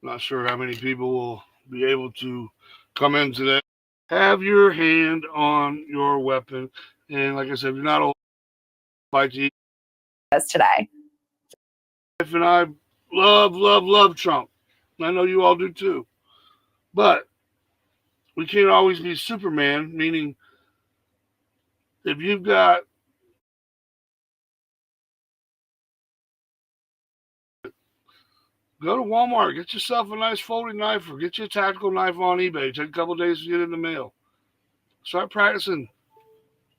Not sure how many people will be able to come in today. Have your hand on your weapon. And like I said, if you're not old, like to eat. Today. And I love Trump. I know you all do too. But we can't always be Superman, meaning if you've got go to Walmart, get yourself a nice folding knife or get you a tactical knife on eBay. Take a couple of days to get it in the mail. Start practicing.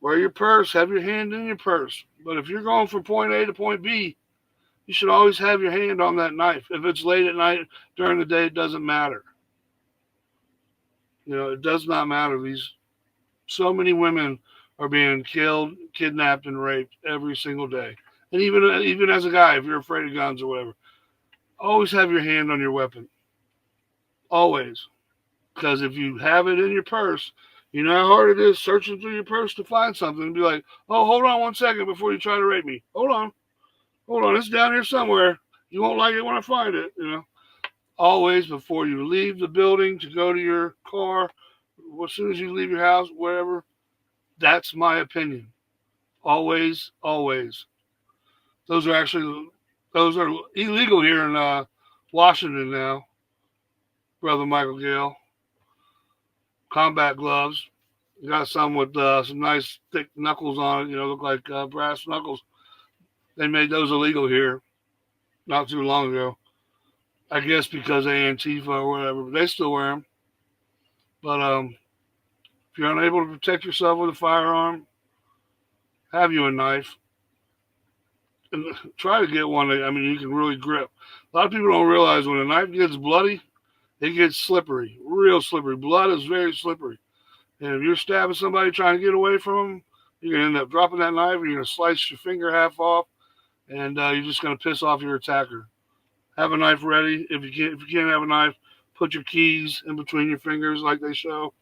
Wear your purse, have your hand in your purse. But if you're going from point A to point B, you should always have your hand on that knife. If it's late at night, during the day, it doesn't matter. It does not matter. So many women are being killed, kidnapped, and raped every single day. And even as a guy, if you're afraid of guns or whatever, always have your hand on your weapon. Always. Because if you have it in your purse, you know how hard it is searching through your purse to find something and be like, oh, hold on 1 second before you try to rape me. Hold on. It's down here somewhere. You won't like it when I find it. Always before you leave the building to go to your car, as soon as you leave your house, wherever, that's my opinion. Always, always. Those are illegal here in Washington now, Brother Michael Gale. Combat gloves. Got some with some nice thick knuckles on it. Look like brass knuckles. They made those illegal here not too long ago. I guess because they Antifa or whatever, but they still wear them. But if you're unable to protect yourself with a firearm, have you a knife. And try to get one that, you can really grip. A lot of people don't realize when a knife gets bloody, it gets slippery, real slippery. Blood is very slippery. And if you're stabbing somebody trying to get away from them, you're going to end up dropping that knife, or you're going to slice your finger half off, and you're just going to piss off your attacker. Have a knife ready. If you can't have a knife, put your keys in between your fingers like they show.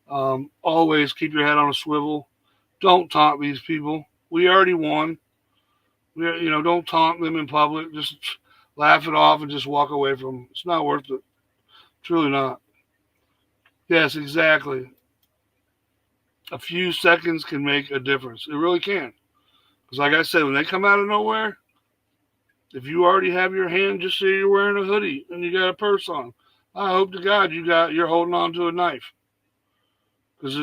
Always keep your head on a swivel. Don't taunt these people. We already won. Don't taunt them in public. Just laugh it off and just walk away from them. It's not worth it. Truly not. Yes, exactly. A few seconds can make a difference. It really can. Because like I said, when they come out of nowhere, if you already have your hand, just say you're wearing a hoodie and you got a purse on, I hope to God you're holding on to a knife. Because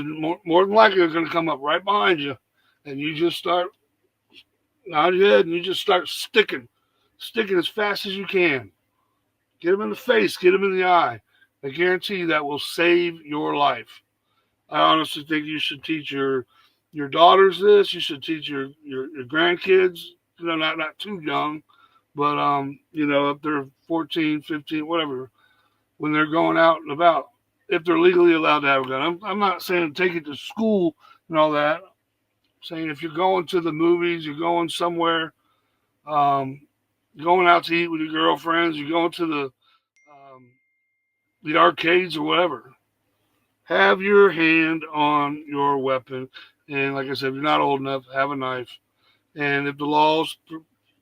more than likely they're going to come up right behind you, and you just start nod your head and you just start sticking as fast as you can. Get them in the face, get them in the eye. I guarantee you that will save your life. I honestly think you should teach your daughters this. You should teach your grandkids. Not too young, but if they're 14, 15, whatever, when they're going out and about, if they're legally allowed to have a gun. I'm not saying take it to school and all that. I'm saying if you're going to the movies, you're going somewhere, going out to eat with your girlfriends, you're going to the arcades or whatever. Have your hand on your weapon. And like I said, if you're not old enough, have a knife. And if the laws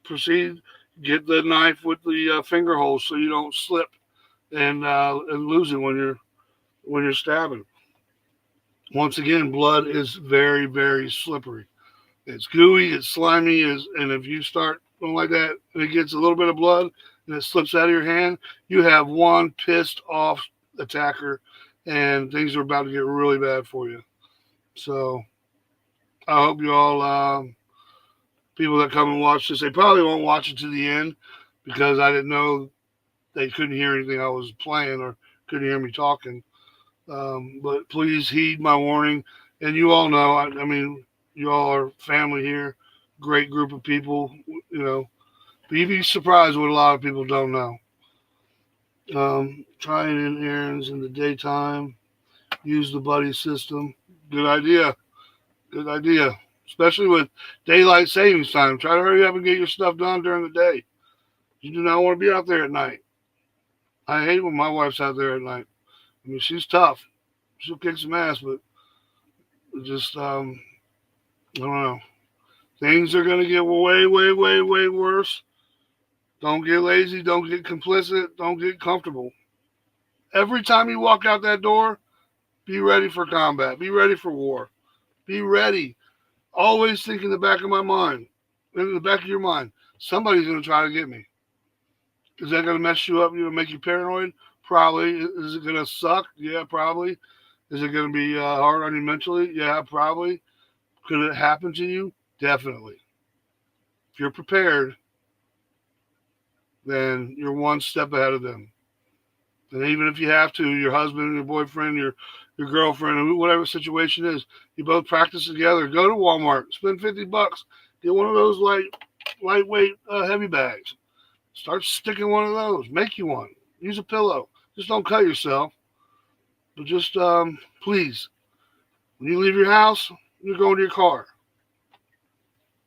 proceed, get the knife with the finger holes so you don't slip and lose it when you're stabbing. Once again, blood is very, very slippery. It's gooey, it's slimy, and if you start going like that and it gets a little bit of blood and it slips out of your hand, you have one pissed off attacker, and things are about to get really bad for you. So I hope you all, people that come and watch this, they probably won't watch it to the end because I didn't know they couldn't hear anything I was playing or couldn't hear me talking. But please heed my warning. And you all know, you all are family here, great group of people, But you'd be surprised what a lot of people don't know. Trying in errands in the daytime, use the buddy system. Good idea. Good idea. Especially with daylight savings time. Try to hurry up and get your stuff done during the day. You do not want to be out there at night. I hate when my wife's out there at night. She's tough. She'll kick some ass, but just, I don't know. Things are going to get way, way, way, way worse. Don't get lazy. Don't get complicit. Don't get comfortable. Every time you walk out that door, be ready for combat. Be ready for war. Be ready. Always think in the back of my mind, in the back of your mind, somebody's going to try to get me. Is that going to mess you up? You know, make you paranoid? Probably. Is it going to suck? Yeah, probably. Is it going to be hard on you mentally? Yeah, probably. Could it happen to you? Definitely. If you're prepared, then you're one step ahead of them. And even if you have to, your husband, your boyfriend, your girlfriend, whatever the situation is, you both practice together. Go to Walmart, spend $50, get one of those lightweight heavy bags. Start sticking one of those. Make you one. Use a pillow. Just don't cut yourself. But just please, when you leave your house, you're going to your car.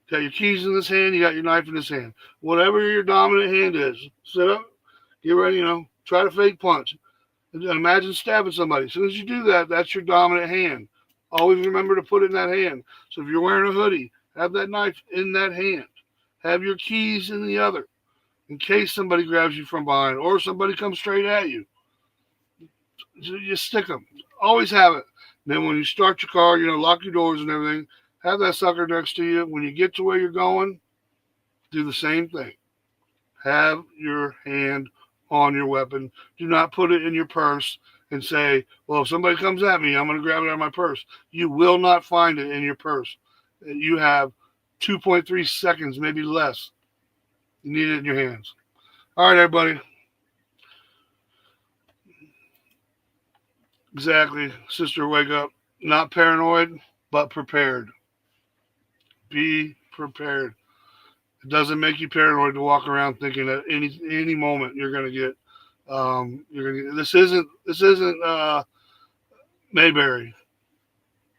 You got your keys in this hand. You got your knife in this hand. Whatever your dominant hand is, sit up, get ready. Try to fake punch. And imagine stabbing somebody. As soon as you do that, that's your dominant hand. Always remember to put it in that hand. So if you're wearing a hoodie, have that knife in that hand. Have your keys in the other, in case somebody grabs you from behind or somebody comes straight at you. You stick them. Always have it. And then when you start your car, lock your doors and everything. Have that sucker next to you. When you get to where you're going, do the same thing. Have your hand on your weapon. Do not put it in your purse and say, well, if somebody comes at me, I'm going to grab it out of my purse. You will not find it in your purse. You have 2.3 seconds, maybe less. You need it in your hands. All right, everybody. Exactly. Sister, wake up. Not paranoid, but prepared. Be prepared. It doesn't make you paranoid to walk around thinking that any moment you're gonna get this isn't Mayberry,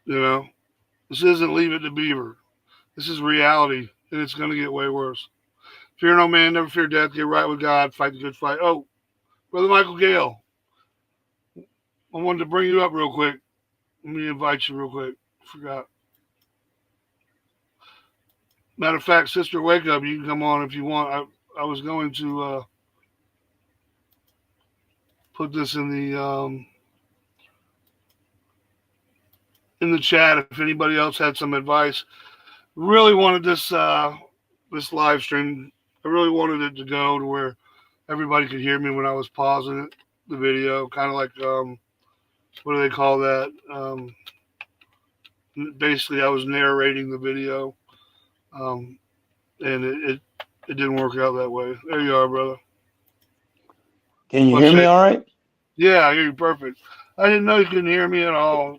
This isn't Leave It to Beaver. This is reality, and it's gonna get way worse. Fear no man, never fear death, get right with God, fight the good fight. Oh, Brother Michael Gale, I wanted to bring you up real quick. Let me invite you real quick. Forgot. Matter of fact, Sister Wake Up, you can come on if you want. I was going to put this in the chat if anybody else had some advice. Really wanted this live stream. I really wanted it to go to where everybody could hear me when I was pausing the video, kind of like what do they call that? Basically, I was narrating the video, and it didn't work out that way. There you are, brother. Can you hear me all right? Yeah, I hear you perfect. I didn't know you couldn't hear me at all.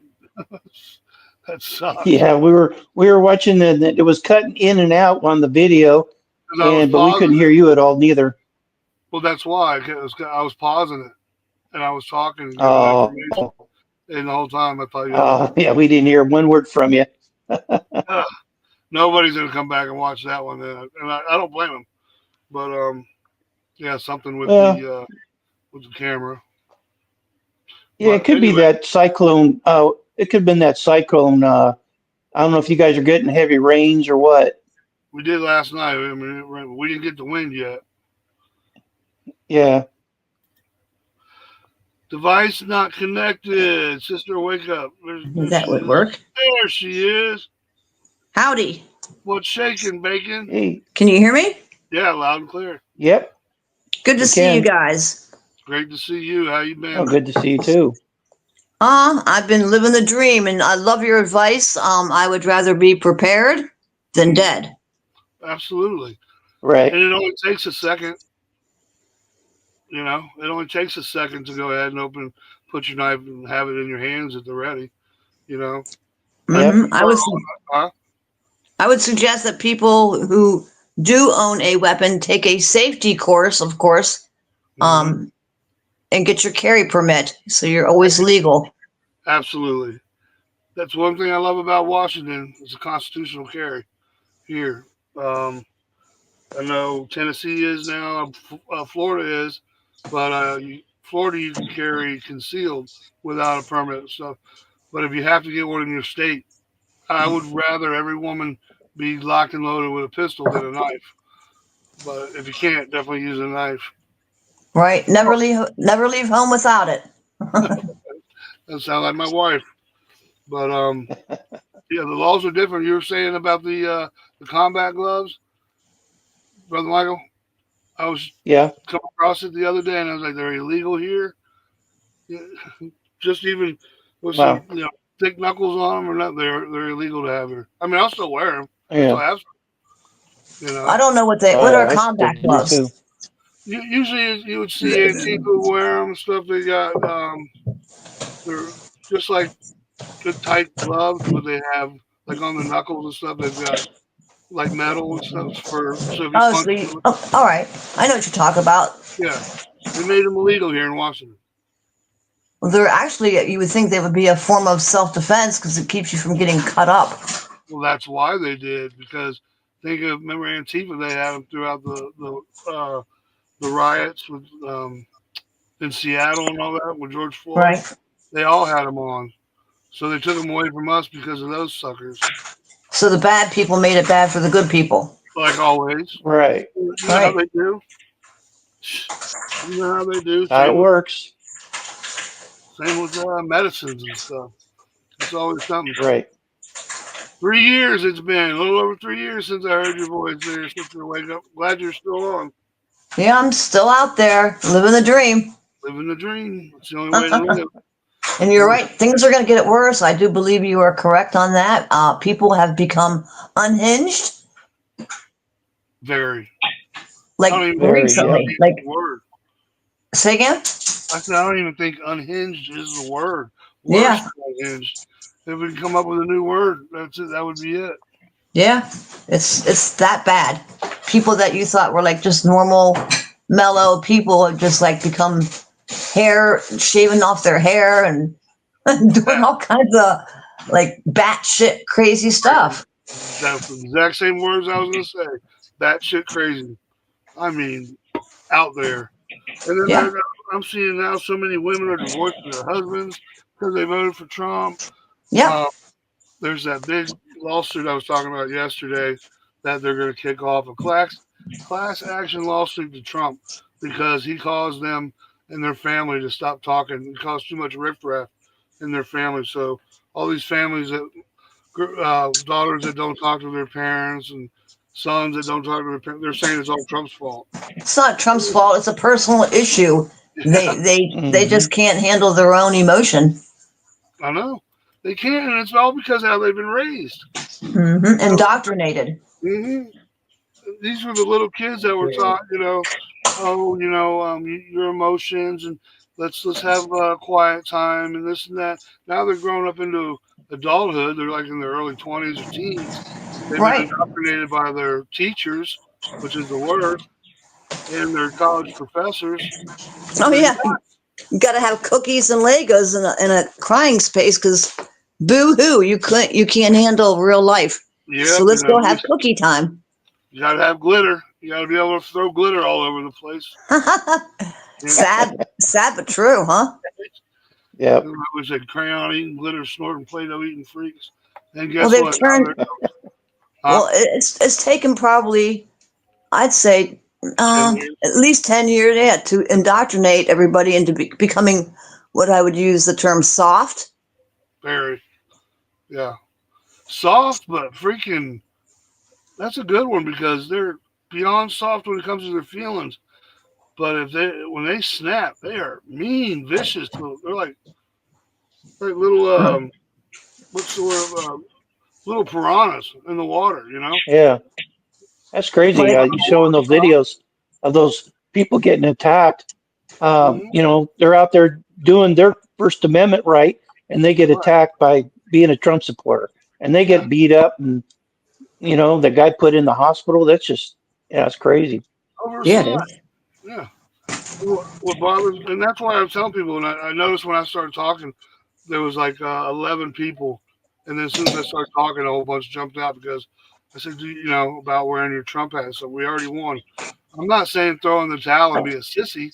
That sucks. Yeah, we were watching it was cutting in and out on the video, but we couldn't hear you at all neither. Well, that's why I was pausing it and I was talking and giving information. And the whole time I thought, yeah, we didn't hear one word from you. Nobody's gonna come back and watch that one, then, and I don't blame them. But yeah, something with the camera. Yeah, but it could be that cyclone. It could have been that cyclone. I don't know if you guys are getting heavy rains or what. We did last night. I mean, we didn't get the wind yet. Yeah. Device not connected. Sister, wake up. That would work. There she is. Howdy. What's shaking, Bacon? Hey. Can you hear me? Yeah, loud and clear. Yep. Good to see you guys. Great to see you. How you been? Oh, good to see you too. I've been living the dream, and I love your advice. I would rather be prepared than dead. Absolutely. Right. And it only takes a second. You know, it only takes a second to go ahead and put your knife and have it in your hands at the ready. You know. Mm-hmm. I would suggest that people who do own a weapon take a safety course, of course, and get your carry permit, so you're always legal. Absolutely. That's one thing I love about Washington. It's a constitutional carry here. I know Tennessee is now, Florida is, but Florida you can carry concealed without a permit and stuff. But if you have to get one in your state, I would rather every woman be locked and loaded with a pistol than a knife. But if you can't, definitely use a knife. Right. Never leave home without it. That sounds like my wife. But yeah, the laws are different. You were saying about the combat gloves, brother Michael. I was Yeah. come across it the other day, and I was like, they're illegal here. Yeah, just even with some Wow. thick knuckles on them or not, they're illegal to have here. I mean, I'll still wear them. I still Yeah. have some. I don't know Oh what are yeah, I still combat do too. gloves. Usually you would see Antifa wear them and stuff. They got they're just like good tight gloves, but they have like on the knuckles and stuff. They've got like metal and stuff for so if you Oh, punch. so all right. I know what you're talking about. Yeah, they made them illegal here in Washington. Well, they're actually, you would think they would be a form of self-defense because it keeps you from getting cut up. Well, that's why they did because remember Antifa? They had them throughout the riots with in Seattle and all that with George Floyd. Right. They all had them on, so they took them away from us because of those suckers. So the bad people made it bad for the good people. Like always, Right. you know how Right. they do. You know how they do. That's how it works. Same with medicines and stuff. It's always something. Right. 3 years it's been a little over 3 years since I heard your voice there. Since you wake up, glad you're still on, Yeah, I'm still out there living the dream. living the dream. It's the only way to live. And you're right. Things are going to get worse. I do believe you are correct on that. People have become unhinged, Very. I like don't even think Very. Yep. recently. unhinged Like, is the word. say again? I said I don't even think unhinged is the word. Worse Yeah, than unhinged. If we can come up with a new word, that's it. That would be it. yeah. It's that bad. People that you thought were like just normal, mellow people have just like become shaving off their hair and doing Yeah, all kinds of like batshit crazy crazy. stuff. That's the exact same words I was gonna say. That shit crazy. I mean, out there. And then Yeah. I'm seeing now so many women are divorcing their husbands because they voted for Trump. Yeah. Uh, there's that big lawsuit I was talking about yesterday that they're going to kick off a class action lawsuit to Trump because he caused them and their family to stop talking. He caused too much riffraff in their family. So all these families that daughters that don't talk to their parents and sons that don't talk to their parents, they're saying it's all Trump's fault. It's not Trump's fault. It's a personal issue. Yeah, They Hmm. just can't handle their own emotion. I know. They can't, and it's all because of how they've been raised. Indoctrinated. hmm These were the little kids that were taught, oh, your emotions, and let's have a quiet time, and this and that. Now they're growing up into adulthood. They're like in their early 20s or teens. They've been Right. indoctrinated by their teachers, which is the worst, and their college professors. Oh They're yeah. You got to have cookies and Legos in a crying space because boo hoo, you can't handle real life. So yep, let's go have cookie time. you got to have glitter. You got to be able to throw glitter all over the place. Sad but true, huh? Yep. I was a crayon eating, glitter snorting, Play-Doh eating freaks. And Well, guess they've what? turned. Huh? Well, it's taken probably, I'd say, 10 years? at least 10 years, yeah, to indoctrinate everybody into becoming what I would use the term soft. Very. Yeah. Soft, but freaking, that's a good one because they're beyond soft when it comes to their feelings. But when they snap, they are mean, vicious. They're like little, what's the word? Little piranhas in the water, you know? Yeah. That's crazy. Right. You showing those videos of those people getting attacked. Mm-hmm. They're out there doing their First Amendment right, and they get Right. attacked by being a Trump supporter, and they Yeah. get beat up, and the guy put in the hospital. That's just, yeah, it's crazy. Over a Yeah, it sign. is. Yeah. What bothers, and that's why I'm telling people, and I noticed when I started talking, there was like 11 people, and then as soon as I started talking, a whole bunch jumped out because I said, about wearing your Trump hat. So we already won. I'm not saying throw in the towel and be a sissy,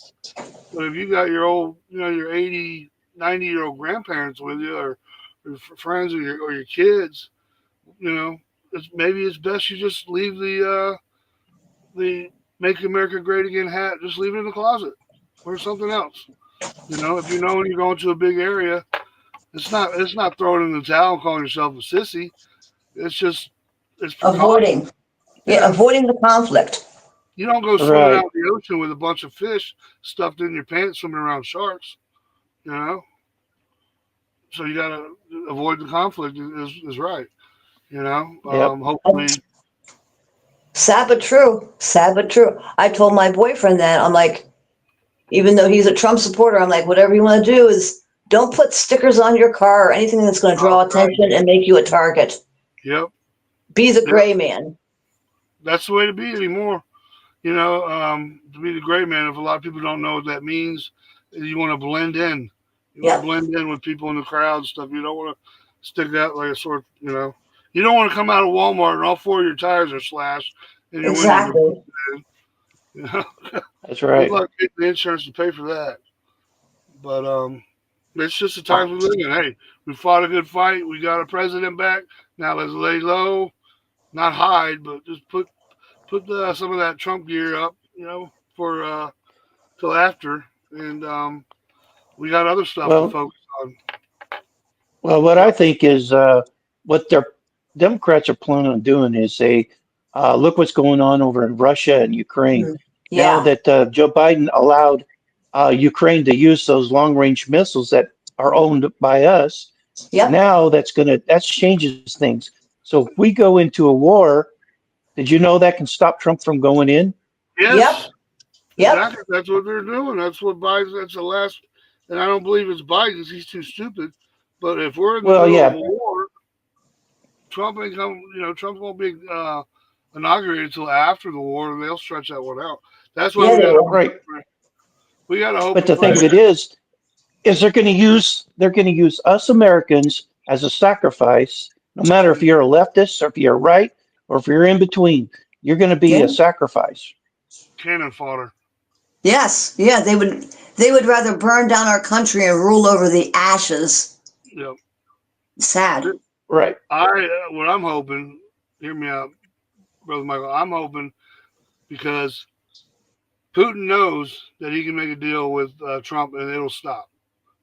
but if you got your old, your 80, 90-year-old grandparents with you, or friends, or your kids, maybe it's best you just leave the "Make America Great Again" hat. Just leave it in the closet or something else. You know, if you know when you're going to a big area, it's not throwing in the towel and calling yourself a sissy. It's just it's precaution. Avoiding, yeah, Yeah. avoiding the conflict. You don't go swimming out Right. in the ocean with a bunch of fish stuffed in your pants swimming around sharks, you know? So you gotta avoid the conflict is right. You know? Yep. Hopefully Sad but true. Sad but true. I told my boyfriend that. I'm like, even though he's a Trump supporter, I'm like, whatever you want to do is don't put stickers on your car or anything that's going to oh draw god. attention and make you a target. Yep. Be the Yep. gray man. That's the way to be anymore. You know, to be the great man, if a lot of people don't know what that means, you want to blend in. You want to Yeah, blend in with people in the crowd and stuff. You don't want to stick out like a sore, you know. You don't want to come out of Walmart and all four of your tires are slashed and your windows are exactly. busted. You know, That's good right. luck getting the insurance to pay for that. But it's just the times we live in. Hey, we fought a good fight. We got our president back. Now let's lay low, not hide, but just put some of that Trump gear up. You know, for till after, and we got other stuff to Well, focus on. well, what I think is what their Democrats are planning on doing is they look what's going on over in Russia and Ukraine. Mhm. Now Yeah, that Joe Biden allowed Ukraine to use those long-range missiles that are owned by us, yep, now that changes things. So if we go into a war, did you know that can stop Trump from going in? yep, Yes, yep. exactly. That's what they're doing. That's what Biden. That's the last. And I don't believe it's Biden's. He's too stupid. But if we're in the Well, middle of a yeah, war, Trump ain't come. You know, Trump won't be inaugurated until after the war, and they'll stretch that one out. That's why Yeah, they will. right. we got to hope But and the thing pray. of it is they're going to use us Americans as a sacrifice. No matter if you're a leftist or if you're right or if you're in between, you're going to be Yeah. a sacrifice. Cannon fodder. Yes, yeah, they would rather burn down our country and rule over the ashes. Yep. Sad. Right. What I'm hoping. Hear me out, brother Michael. I'm hoping because Putin knows that he can make a deal with Trump and it'll stop.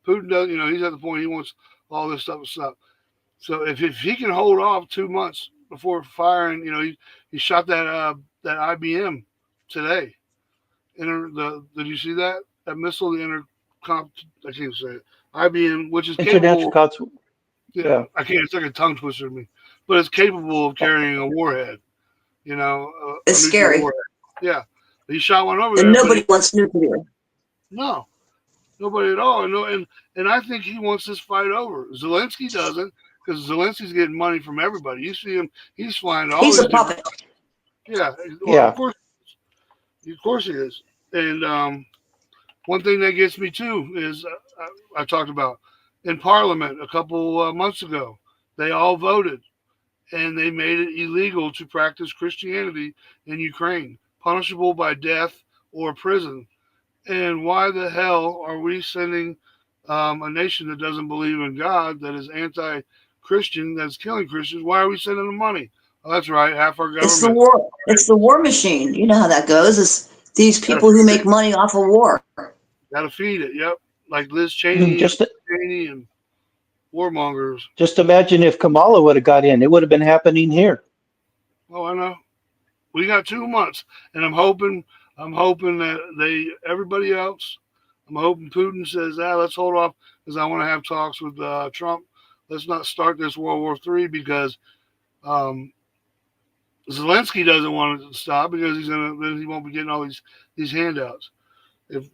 Putin does, he's at the point he wants all this stuff to stop. So if he can hold off 2 months before firing, he shot that IBM today. Did you see that missile? The intercom, I can't say it. IBM, which is International capable. cops. Yeah, Yeah. I can't. It's like a tongue twister to me, but it's capable of carrying a warhead. A It's nuclear scary. warhead. Yeah, he shot one over And there, but nobody wants nuclear. no, nobody at all. And I think he wants this fight over. Zelensky doesn't, because Zelensky's getting money from everybody. You see him; he's flying to all He's these a different. puppet. Yeah, well, Yeah. of course he is. And one thing that gets me too is I talked about in Parliament a couple months ago. They all voted, and they made it illegal to practice Christianity in Ukraine, punishable by death or prison. And why the hell are we sending a nation that doesn't believe in God, that is anti-Christian, that's killing Christians? Why are we sending them money? Oh, that's right, half our It's the government. war. It's the war machine. You know how that goes. It's these Gotta people who feed make it. money off of war. Gotta feed it. Yep, like Liz Cheney and Just Cheney and warmongers. just imagine if Kamala would have got in, it would have been happening here. Oh, I know. We got 2 months, and I'm hoping that everybody else. I'm hoping Putin says, let's hold off because I want to have talks with Trump. Let's not start this World War III because um, Zelensky doesn't want it to stop because then he won't be getting all these handouts. If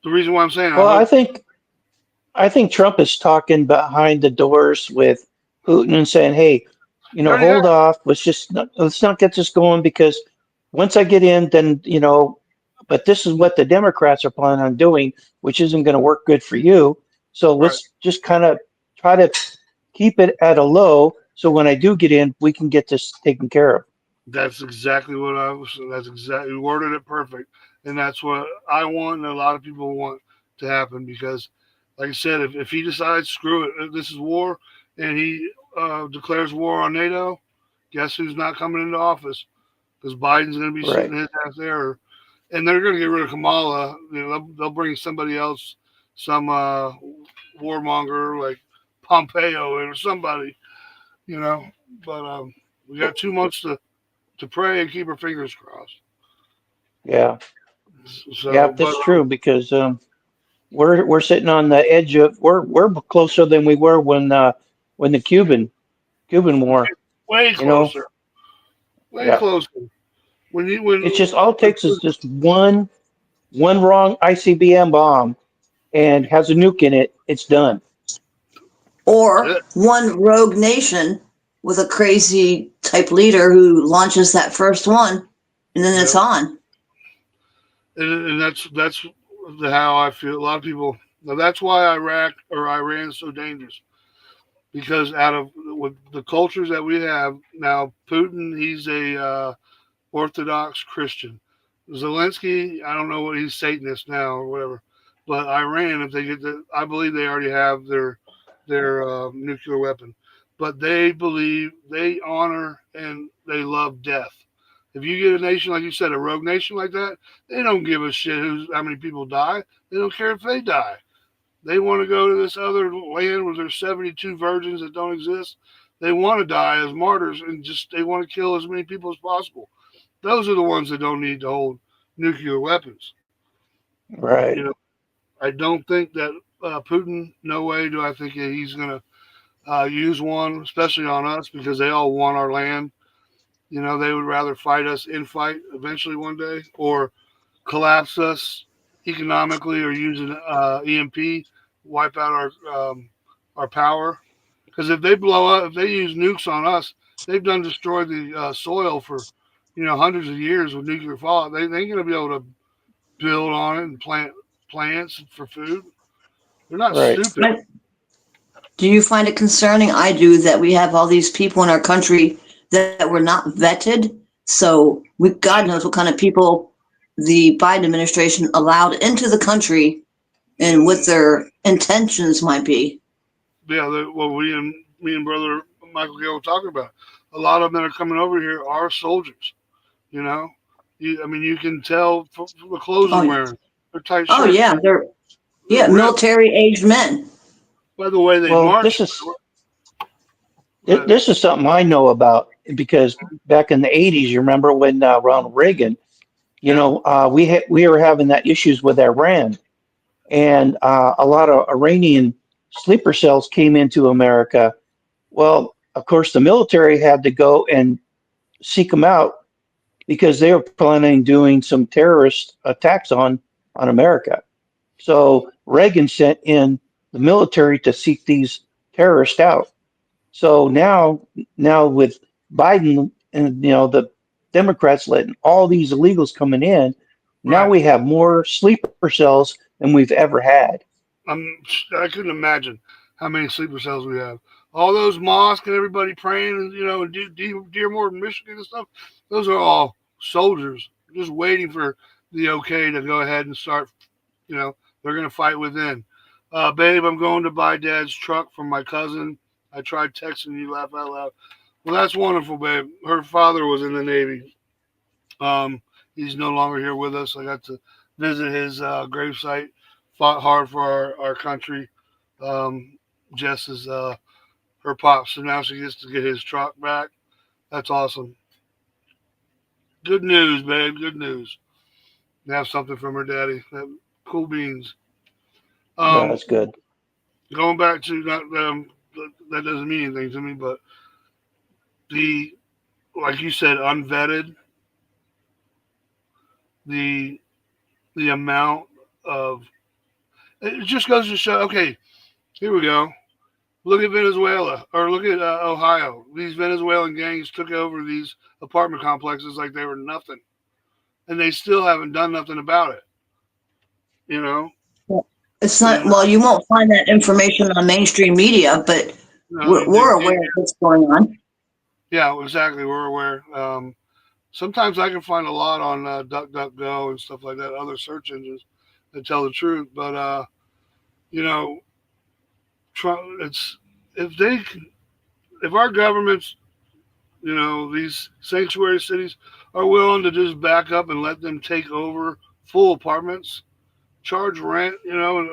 the reason why I'm saying I Well, I hope. think I think Trump is talking behind the doors with Putin and saying, "Hey, He already has. hold off. Let's not get this going because once I get in, then But this is what the Democrats are planning on doing, which isn't going to work good for you. So Right. let's just kind of try to keep it at a low. So when I do get in, we can get this taken care of." That's exactly what I was. That's exactly you worded it perfect, and that's what I want, and a lot of people want to happen because, like I said, if he decides screw it, this is war, and he declares war on NATO, guess who's not coming into office? Because Biden's going to be Right. sitting his ass there, and they're going to get rid of Kamala. They'll bring somebody else, some warmonger like Pompeo or somebody, you know. But we got 2 months to pray and keep our fingers crossed. Yeah, yeah, So, but that's true because we're sitting on the edge of we're closer than we were when the Cuban War. way You know, closer, way yeah. closer. When you when It's just all it takes is just one wrong ICBM bomb and has a nuke in it. It's done. Or one rogue nation with a crazy type leader who launches that first one, and then it's yeah, on. and that's how I feel. A lot of people. Now that's why Iraq or Iran is so dangerous because out of with the cultures that we have now, Putin he's a Orthodox Christian. Zelensky, I don't know what he's Satanist now or whatever, but Iran, if they get the, I believe they already have their nuclear weapon, but they believe they honor and they love death. If you get a nation like you said, a rogue nation like that, they don't give a shit how many people die. They don't care if they die. They want to go to this other land where there's 72 virgins that don't exist. They want to die as martyrs and just they want to kill as many people as possible. Those are the ones that don't need to hold nuclear weapons. You Right. know, I don't think that Putin. No way do I think that he's going to use one, especially on us, because they all want our land. You know, they would rather fight us in fight eventually one day, or collapse us economically, or use an EMP, wipe out our power. Because if they blow up, if they use nukes on us, they've done destroyed the soil for hundreds of years with nuclear fallout. They ain't gonna be able to build on it and plant plants for food. They're not Right. stupid. Do you find it concerning? I do, that we have all these people in our country that were not vetted. So God knows what kind of people the Biden administration allowed into the country and what their intentions might be. Yeah, what me and brother Michael Gill were talking about. A lot of them that are coming over here are soldiers. You know, I mean, you can tell from the clothes they're Oh, wearing. They're tight oh shirts. yeah, They're ripped. military aged men. By the way, they Well, march. But this is something I know about because back in the 80s, you remember when Ronald Reagan, yeah, we were having that issues with Iran, and a lot of Iranian sleeper cells came into America. Well, of course, the military had to go and seek them out because they were planning doing some terrorist attacks on America. So Reagan sent in the military to seek these terrorists out. So now with Biden and the Democrats letting all these illegals coming in, now right. we have more sleeper cells than we've ever had. I couldn't imagine how many sleeper cells we have. All those mosques and everybody praying, and Dearborn, Michigan, and stuff. Those are all soldiers just waiting for the okay to go ahead and start. You know, they're going to fight within. Babe, I'm going to buy Dad's truck from my cousin. I tried texting you, laugh out loud. Well, that's wonderful, babe. Her father was in the Navy. He's no longer here with us. I got to visit his gravesite. Fought hard for our country. Um, Jess is her pop, so now she gets to get his truck back. That's awesome. Good news, babe. Good news. Have something from her daddy. Cool beans. Yeah, Um, that's good. going back to not that doesn't mean anything to me, but the like you said, unvetted the the amount of it just goes to show. Okay, here we go. Look at Venezuela or look at Ohio. These Venezuelan gangs took over these apartment complexes like they were nothing, and they still haven't done nothing about it. You know, It's not, and well, you won't find that information on mainstream media, but we're aware of what's going on. yeah, exactly. We're aware. Sometimes I can find a lot on DuckDuckGo and stuff like that, other search engines that tell the truth. But you know, it's if they if our governments These sanctuary cities are willing to just back up and let them take over full apartments, charge rent. And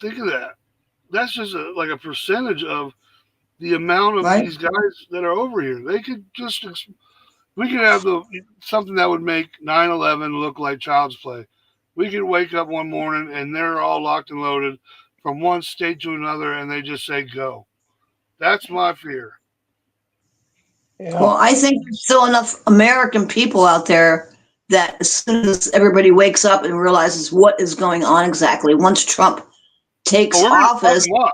think of that. That's just like a percentage of the amount of right? these guys that are over here. They could just we could have something that would make 9/11 look like child's play. We could wake up one morning and they're all locked and loaded from one state to another, and they just say go. That's my fear. Yeah. Well, I think there's still enough American people out there that as soon as everybody wakes up and realizes what is going on exactly, once Trump But takes we're gonna fuck office, them up.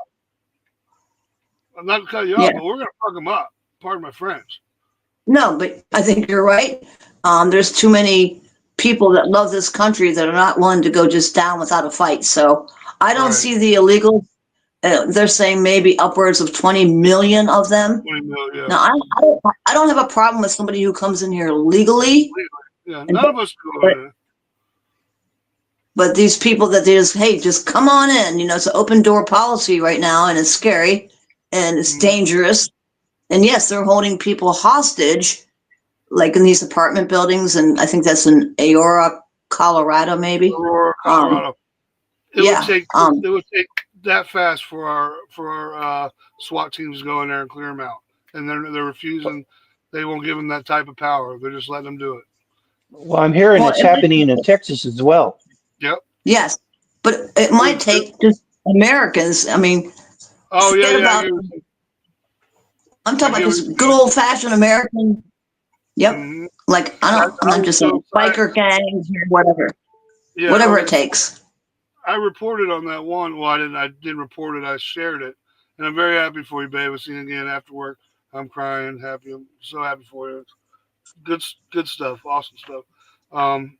I'm not to cut you yeah, off, but we're gonna fuck them up. Pardon my French. no, but I think you're right. There's too many people that love this country that are not willing to go just down without a fight. So I don't Right. see the illegal. They're saying maybe upwards of 20 million of them. 20 million. Yeah. Now, I don't have a problem with somebody who comes in here legally, Yeah. and None of us do but, it. but these people that they just, hey, just come on in. It's an open door policy right now, and it's scary and it's Mm-hmm. dangerous. And yes, they're holding people hostage, like in these apartment buildings, and I think that's in Aurora, Colorado, maybe. Aurora, Um, Colorado. It would yeah, take that fast for our SWAT teams to go in there and clear them out, and they're refusing. They won't give them that type of power. They're just letting them do it. Well, I'm hearing well, it's happening in Texas as well. Yep. yes, but it might take just Americans. I mean, Oh yeah, forget yeah. about. I'm I talking about get what just you're good saying. old fashioned American. Yep. Mm-hmm. Like I I'm not was just so saying biker gangs or whatever, yeah. whatever it takes. I reported on that one. Well, I didn't. I didn't report it. I shared it, and I'm very happy for you, babe. I seen it again after work. I'm crying, happy. I'm so happy for you. Good, good stuff. Awesome stuff. Um,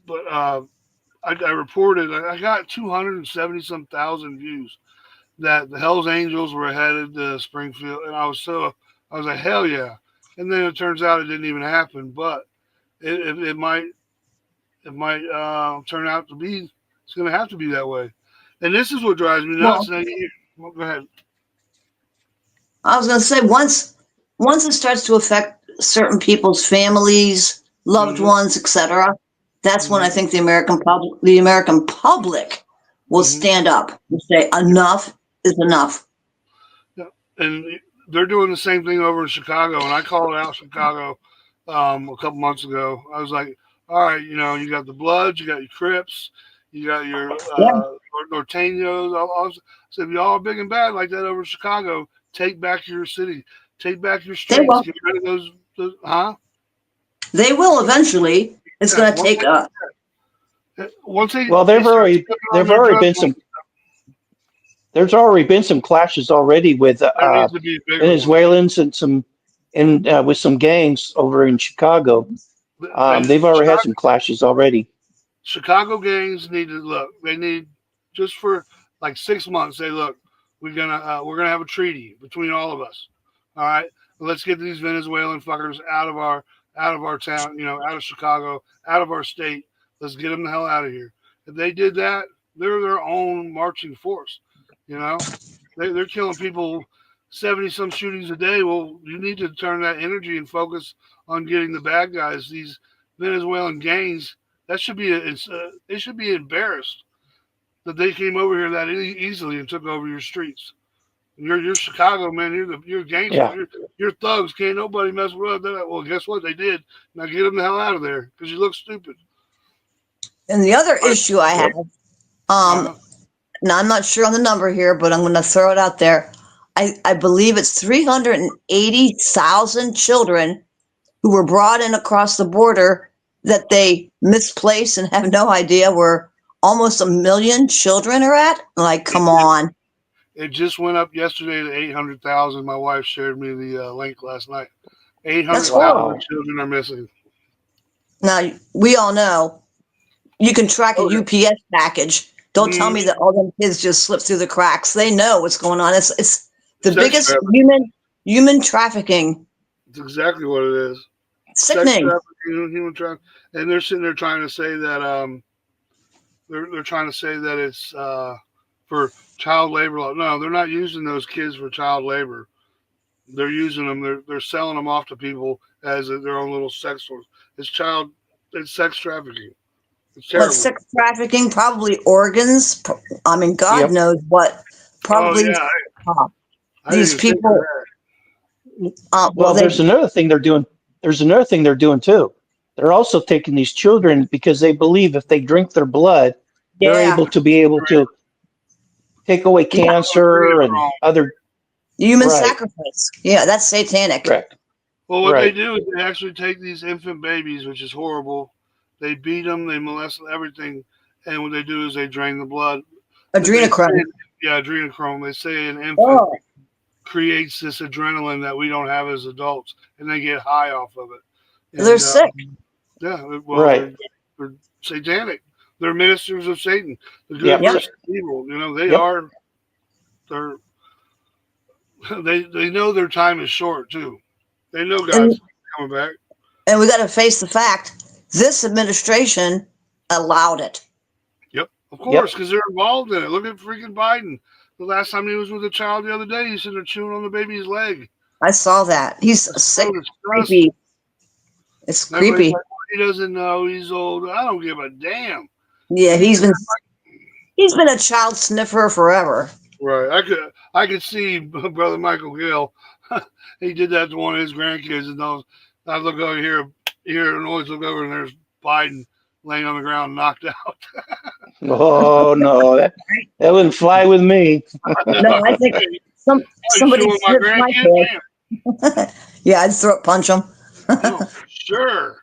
but I reported. I got 270 some thousand views that the Hell's Angels were headed to Springfield, and I was like, hell yeah. And then it turns out it didn't even happen, but it might turn out to be. It's going to have to be that way. And this is what drives me nuts. Well, Well, go ahead. I was going to say once it starts to affect certain people's families, loved Mm-hmm, ones, etc., that's when I mm-hmm, think the American public will mm-hmm. stand up and say enough is enough. Yeah. And they're doing the same thing over in Chicago. And I called out Chicago a couple months ago. I was like, all right, you got the Bloods, you got your Crips, you got your Yeah, Norteños. I said, if y'all are big and bad like that over in Chicago, take back your city, take back your they streets, will. get rid of those huh? They will eventually. It's Yeah. going to take a. Once Well, they start stepping on there've their already drug been laws, some clashes already with there needs to be a bigger one. Venezuelans and with some gangs over in Chicago. And They've already had some clashes already. Chicago gangs need to look. They need just for like 6 months. They look. We're gonna have a treaty between all of us. All right. Let's get these Venezuelan fuckers out of our town. Out of Chicago, out of our state. Let's get them the hell out of here. If they did that, they're their own marching force. You know, they're killing people. 70 some shootings a day. Well, you need to turn that energy and focus on getting the bad guys. These Venezuelan gangs that should be they should be embarrassed that they came over here that easily and took over your streets. You're Chicago, man. You're gangsters. Yeah. You're thugs. Can't nobody mess with us. Well, guess what? They did. Now get them the hell out of there because you look stupid. And the other issue I have, Uh, now I'm not sure on the number here, but I'm going to throw it out there. I believe it's 380,000 children who were brought in across the border that they misplaced and have no idea where almost 1 million children are at. Like, come on. it just went up yesterday to 800,000. My wife shared me the link last night. That's 800,000 horrible. Wow. children are missing. Now, we all know you can track a Oh, UPS package. Don't tell me yeah. that all them kids just slip through the cracks. They know what's going on. It's the Sex biggest trafficking. human trafficking. It's exactly what it is. Sex Sickening. trafficking, human trafficking, and they're sitting there trying to say that they're trying to say that it's for child labor law. No, they're not using those kids for child labor. They're using them. They're selling them off to people as their own little sex stores. It's child. It's sex trafficking. It's What, terrible. sex trafficking? Probably organs. I mean, God Yep. knows what. Oh Probably yeah, uh, I didn't these even think of people. that. Well, Well, there's another thing they're doing. There's another thing they're doing too. They're also taking these children because they believe if they drink their blood, they're yeah, able to take away yeah, cancer and Adrenochrome. other. human Right. sacrifice. Yeah, that's satanic. Correct. Well, what they Right. do is they actually take these infant babies, which is horrible. They beat them, they molest them, everything, and what they do is they drain the blood. They say, Adrenochrome. yeah, adrenochrome. They say an infant Oh, creates this adrenaline that we don't have as adults, and they get high off of it. they're And sick. yeah, well, Right. they're satanic. They're ministers of Satan, the good Yep. Yep. versus evil. You know, they Yep. are. They're they know their time is short too. They know And God's coming back. and we got to face the fact this administration allowed it. Yep, of course, Yep. because they're involved in it. Look at freaking Biden. The last time he was with a child the other day, he's sitting there chewing on the baby's leg. I saw that. He's It's sick, so disgusting. creepy. It's And everybody's creepy. like, "Oh, he doesn't know. He's old. I don't give a damn. Yeah, He's he's been a child sniffer forever. right. I could see brother Michael Gill. He did that to one of his grandkids, and I look over here, hear a noise, look over, and there's Biden laying on the ground, knocked out. Oh no, that wouldn't fly with me. No, I think Hey, you somebody chewing my sniffed my grandkid? kid. Yeah, I'd throat punch him. Damn. Oh, sure.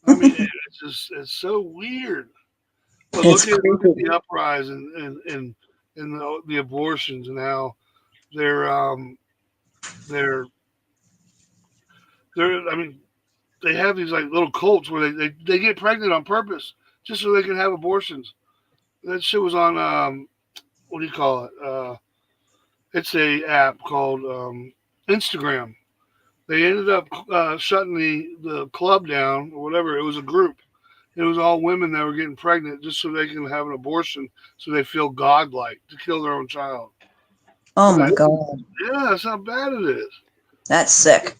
I mean, it's so weird. But It's look at creepy. the uprising and the abortions and how they're they're I mean they have these like little cults where they get pregnant on purpose just so they can have abortions. That shit was on what do you call it? It's a app called Instagram. They ended up shutting the club down or whatever. It was a group. It was all women that were getting pregnant just so they can have an abortion, so they feel godlike to kill their own child. Oh my That, God, yeah, that's how bad it is. that's sick.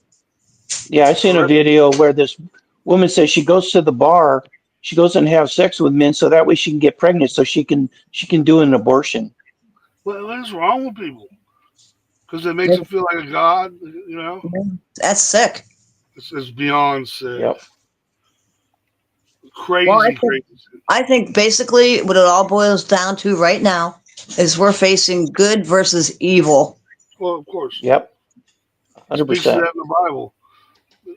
Yeah, I seen a Correct. video where this woman says she goes to the bar, she goes and have sex with men so that way she can get pregnant so she can do an abortion. What is wrong with people? Because it makes them feel like a god. You know, That's sick. it's beyond sick. Yep. Well, Crazy, crazy. I think basically what it all boils down to right now is we're facing good versus evil. Well, of course, Yep. it speaks to 100%. that in the Bible.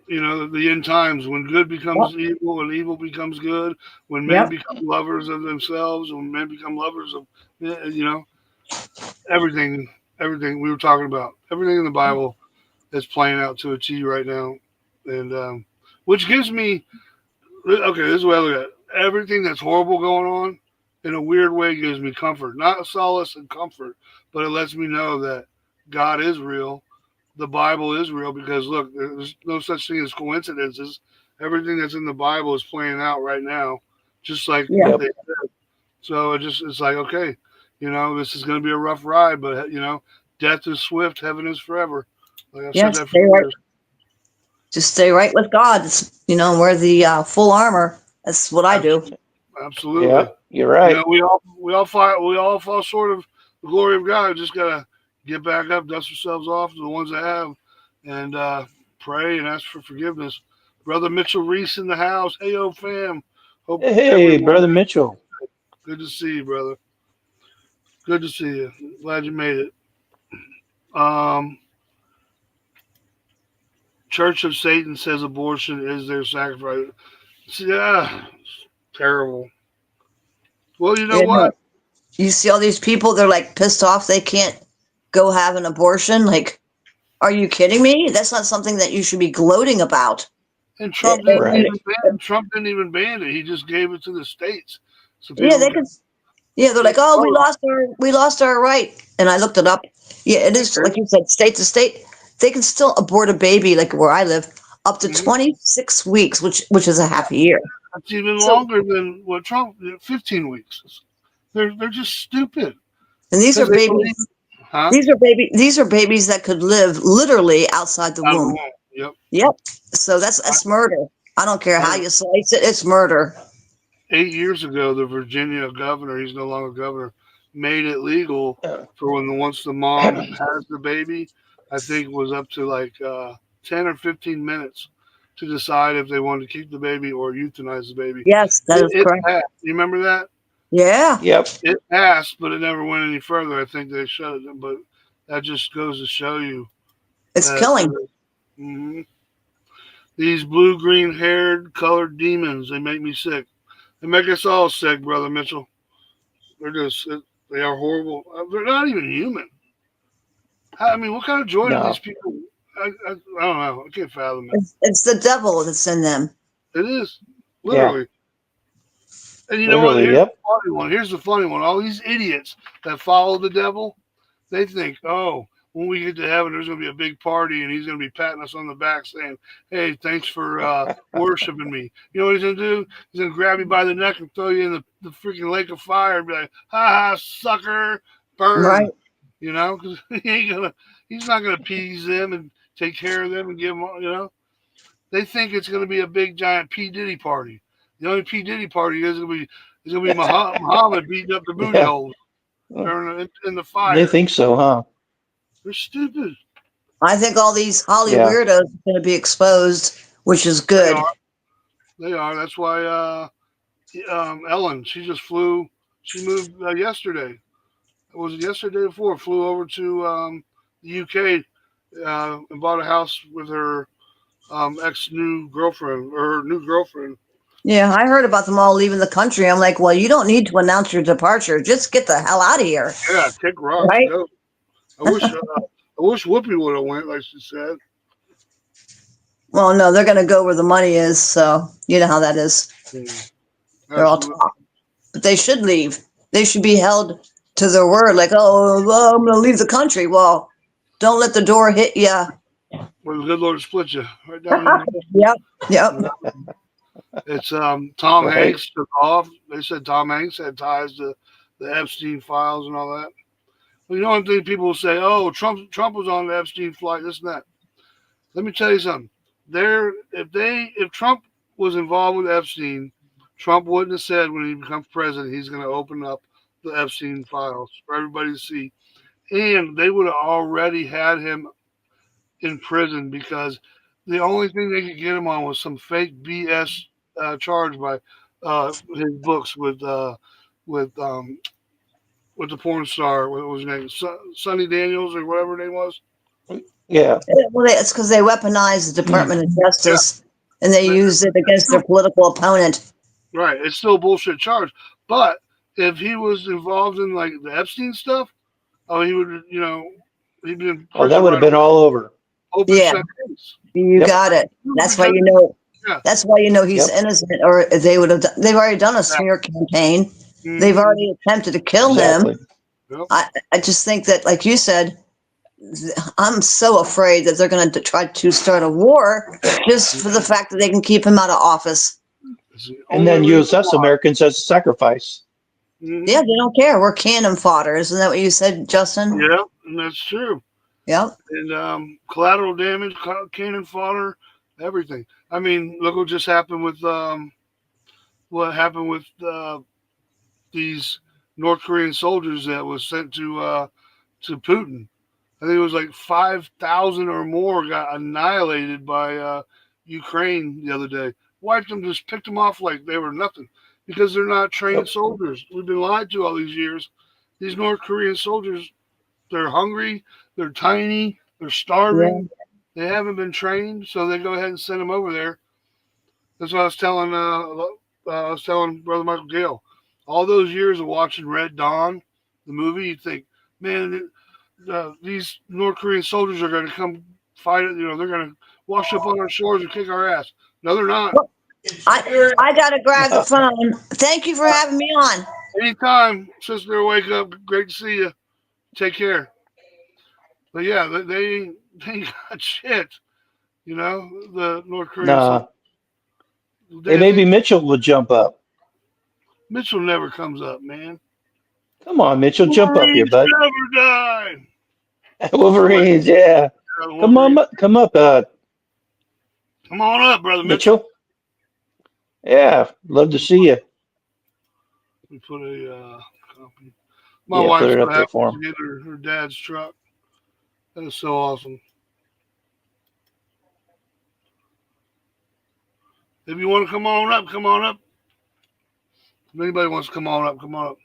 You know, the end times when good becomes evil and evil becomes good, when men Yep. become lovers of themselves, when men become lovers of, you know, everything, everything we were talking about, everything in the Bible is playing out to a T right now, and which gives me, okay, this is the way I look at it. Everything that's horrible going on, in a weird way, gives me comfort, not solace and comfort, but it lets me know that God is real. The Bible is real because look, there's no such thing as coincidences. Everything that's in the Bible is playing out right now, just like Yeah. what Yep. they said. So it's like okay, you know, this is going to be a rough ride, but you know, death is swift, heaven is forever. Like I've Yeah, said that for stay right. years. Just stay right with God. It's, wear the full armor. That's what I do. Absolutely. Yep. You're You right. know, we all fall short of the glory of God. Just gotta get back up, dust ourselves off to the ones that have, and pray and ask for forgiveness. Brother Mitchell Reese in the house. Hey, yo, fam. Hope Hey, everyone. brother Mitchell. Good to see you, brother. Good to see you. Glad you made it. Um, Church of Satan says abortion is their sacrifice. Yeah, it's terrible. Well, you know Yeah, no. what? You see all these people, they're like pissed off they can't go have an abortion. Like, are you kidding me? That's not something that you should be gloating about. And Trump didn't Right. even ban. Trump didn't even ban it. He just gave it to the states. So Yeah, people they could. Yeah, they're like, oh, we lost our right. And I looked it up. Yeah, it is like you said, state to state. They can still abort a baby, like where I live, up to 26 weeks, which is a half a year. That's even So, longer than what Trump did, 15 weeks. They're just stupid. and these are Because they babies. believe Huh? These are babies that could live literally outside the Out of the womb. womb. Yep. Yep. So that's murder. I don't care how you slice it. It's murder. 8 years ago, the Virginia governor, he's no longer governor, made it legal for once the mom has the baby. I think it was up to like 10 or 15 minutes to decide if they wanted to keep the baby or euthanize the baby. Yes, that is It correct. passed. You remember that? Yeah. Yep. It passed, but it never went any further. I think they shut it. But that just goes to show you It's that killing. Mhm. These blue-green haired colored demons, they make me sick. They make us all sick, Brother Mitchell. They are horrible. They're not even human. I mean, what kind of joy do these No. people? I don't know. I can't fathom it. It's the devil that's in them. It is Yeah. literally. And you know what? Literally. Here's Yep. the funny one. Here's the funny one. All these idiots that follow the devil, they think, oh, when we get to heaven, there's going to be a big party, and he's going to be patting us on the back, saying, "Hey, thanks for worshiping me." You know what he's going to do? He's going to grab you by the neck and throw you in the freaking lake of fire, and be like, "Ha ha, sucker, burn." Right. You know, because he's not gonna appease them and take care of them and give them, you know. They think it's gonna be a big giant P Diddy party. The only P Diddy party is gonna be Muhammad beating up the booty Yeah. holes in the They fire. think so, huh? They're stupid. I think all these Holly Yeah. weirdos are going to be exposed, which is They good. are. They are. That's why Ellen, she just flew. She moved yesterday. Was it yesterday before? Flew over to the UK and bought a house with her ex new girlfriend or her new girlfriend. Yeah, I heard about them all leaving the country. I'm like, well, you don't need to announce your departure. Just get the hell out of here. Yeah, kick rocks, Right? go. I wish Whoopi would have went, like she said. Well, no, they're going to go where the money is. So you know how that is. They're all talk. But they should leave. They should be held to their word. Like, oh, well, I'm going to leave the country. Well, don't let the door hit you. Well, the good Lord split you right down. Yep. It's Tom Right. Hanks took off. They said Tom Hanks had ties to the Epstein files and all that. Well, you know one thing people will say, oh, Trump was on the Epstein flight, this and that. Let me tell you something. If Trump was involved with Epstein, Trump wouldn't have said when he becomes president he's going to open up the Epstein files for everybody to see, and they would have already had him in prison because the only thing they could get him on was some fake BS charge by his books with the porn star. What was his name? Sonny Daniels or whatever her name was. Yeah. Well, it's because they weaponized the Department of Justice and they used it against their political opponent. Right. It's still a bullshit charge. But if he was involved in like the Epstein stuff, oh, he would, he'd been in Oh, that prison would have been all over. open Yeah. sentence. You Yep. got it. That's why you know. Yeah. That's why you know he's Yep. innocent, or they would have. They've already done a smear campaign. Mhm. They've already attempted to kill Exactly. him. Yep. I just think that, like you said, I'm so afraid that they're going to try to start a war just for the fact that they can keep him out of office. It's the And then only use reason us why. Americans as a sacrifice. Mhm. Yeah, they don't care. We're cannon fodder. Isn't that what you said, Justin? Yeah, and that's true. Yep. And collateral damage, cannon fodder, everything. I mean, look what just happened with these North Korean soldiers that was sent to Putin. I think it was like 5,000 or more got annihilated by Ukraine the other day. Wiped them, just picked them off like they were nothing because they're not trained Yep. soldiers. We've been lied to all these years. These North Korean soldiers, they're hungry, they're tiny, they're starving. They haven't been trained, so they go ahead and send them over there. That's what I was telling Brother Michael Gale. All those years of watching Red Dawn, the movie, you think, man, these North Korean soldiers are going to come fight it. They're going to wash up on our shores and kick our ass. No, they're not. I got to grab the phone. Thank you for having me on. Anytime, sister, wake up. Great to see you. Take care. But yeah, they ain't got shit. The North Korean Nah. soldiers. Hey, maybe Mitchell will jump up. Mitchell never comes up, man. Come on, Mitchell, jump up here, Marines bud. never die. Wolverines, yeah. Come on, come up, Come on up, brother Mitchell. Mitchell. Yeah, love to see you. We put a copy. My Yeah, put wife's it so up there happy for to him. get her dad's truck. That is so awesome. If you want to come on up, come on up. If anybody wants to come on up, come on up.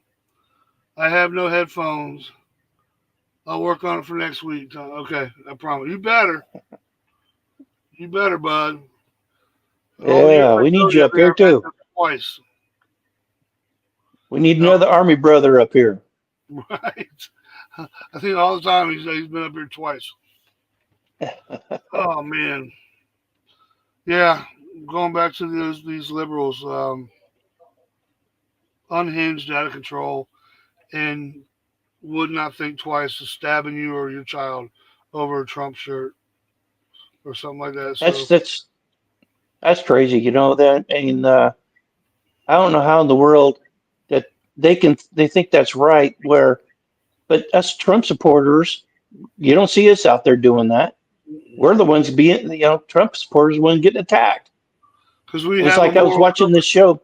I have no headphones. I'll work on it for next week. Okay, I promise. You better. You better, bud. Oh, yeah, Yeah, I we need told you you, I up think here I've met too. them twice. We need No, another Army brother up here. right? I think all the time he's been up here twice. Oh, man. Yeah, going back to these liberals, unhinged, out of control, and would not think twice of stabbing you or your child over a Trump shirt or something like that. That's So that's that's crazy, you know that. And I don't know how in the world that they think that's right. But us Trump supporters, you don't see us out there doing that. We're the ones being, Trump supporters, the ones getting attacked. because we It was have a like I was moral watching compass. this show.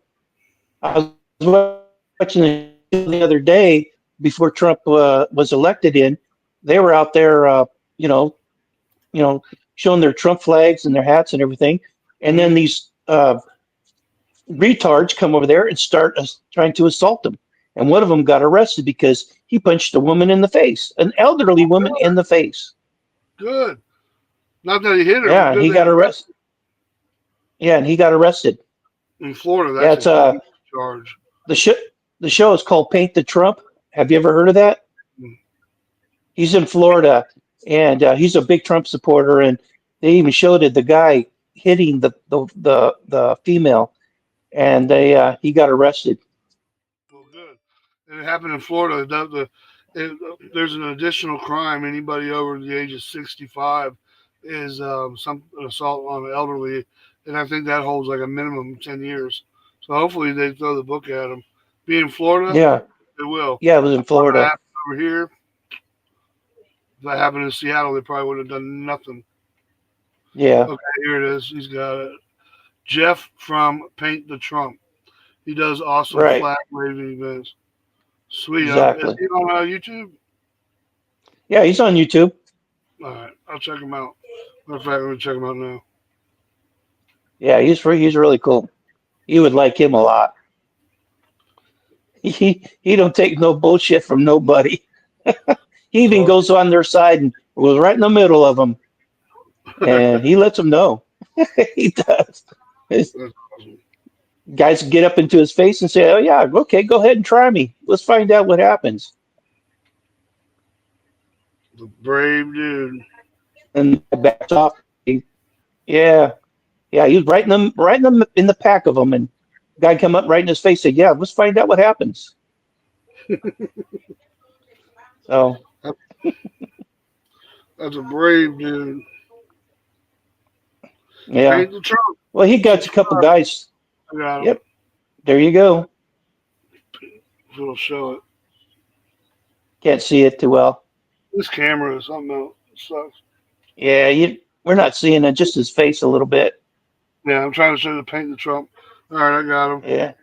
I was watching the show the other day before Trump was elected. They were out there, you know, showing their Trump flags and their hats and everything. And then Mm-hmm. these retards come over there and start trying to assault them. And one of them got arrested because he punched a woman in the face, an elderly woman in the face. Good. Not that he hit her, but Yeah, and good he that got he arrested. arrested. Yeah, and he got arrested. In Florida, Yeah, that's a it's huge charge. the show. The show is called Paint the Trump. Have you ever heard of that? He's in Florida, and he's a big Trump supporter. And they even showed it the guy hitting the female, and he got arrested. Well, good. And it happened in Florida. There's an additional crime. Anybody over the age of 65 is an assault on an elderly, and I think that holds like a minimum 10 years. So hopefully they throw the book at them. Being in Florida, Yeah, they will. yeah, it was in If that Florida. happened over here, if that happened in Seattle, they probably would have done nothing. Yeah, Okay, here it is. He's got it. Jeff from Paint the Trump. He does awesome right, flag waving events. Sweet. Is exactly. he on YouTube? Yeah, he's on YouTube. All right, I'll check him out. Matter of fact, I'm gonna check him out now. Yeah, he's really cool. You would like him a lot. He don't take no bullshit from nobody. He even So goes on their side and was right in the middle of them, and he lets them know. He does. His that's awesome. guys get up into his face and say, "Oh yeah, okay, go ahead and try me. Let's find out what happens." The brave dude. And backs off. Yeah, yeah, he was in the pack of them, and guy come up right in his face, and said, "Yeah, let's find out what happens." So That's a brave dude. yeah, Paint the Trump. well, he got a couple Subscribe. guys. I got him. Yep, there you go. It'll show it. Can't see it too well. This camera is something else. It sucks. Yeah, we're not seeing it, just his face a little bit. Yeah, I'm trying to show the Paint the Trump. All right, I got him.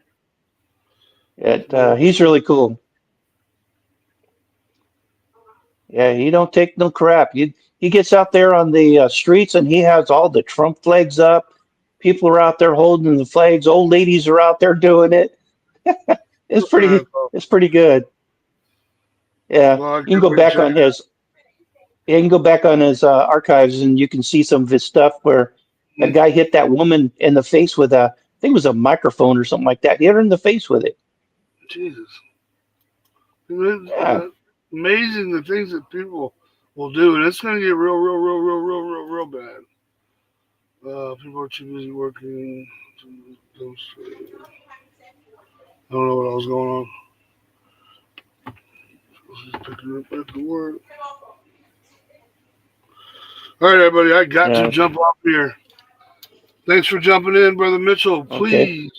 Yeah, he's really cool. Yeah, he don't take no crap. He gets out there on the streets and he has all the Trump flags up. People are out there holding the flags. Old ladies are out there doing it. It's Uh, pretty good. Yeah, well, I you can guess go we can back check on his you can go back on his archives and you can see some of his stuff where a it. guy hit that woman in the face with I think it was a microphone or something like that. He hit her in the face with it. Jesus. Yeah, Amazing the things that people will do, and it's going to get real bad. People are too busy working. I don't know what else going on. Just picking up at the work. All right, everybody, I got to yeah, jump off here. Thanks for jumping in, Brother Mitchell. okay, Please,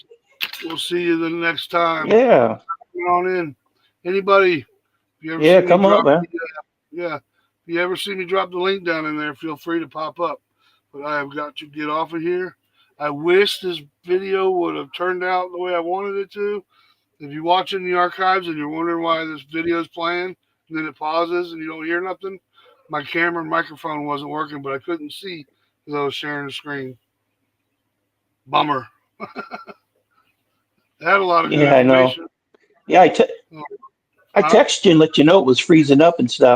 we'll see you the next time. yeah, Come on in. Anybody, if you ever see yeah. me Come on, drop, man. yeah, if you ever see me drop the link down in there, feel free to pop up. But I have got to get off of here. I wish this video would have turned out the way I wanted it to. If you watch it in the archives and you're wondering why this video is playing, and then it pauses and you don't hear nothing, my camera and microphone wasn't working, but I couldn't see because I was sharing the screen. Bummer. It had a lot of good Yeah, I know. information. Yeah, I Huh? texted you and let you know it was freezing up and stuff.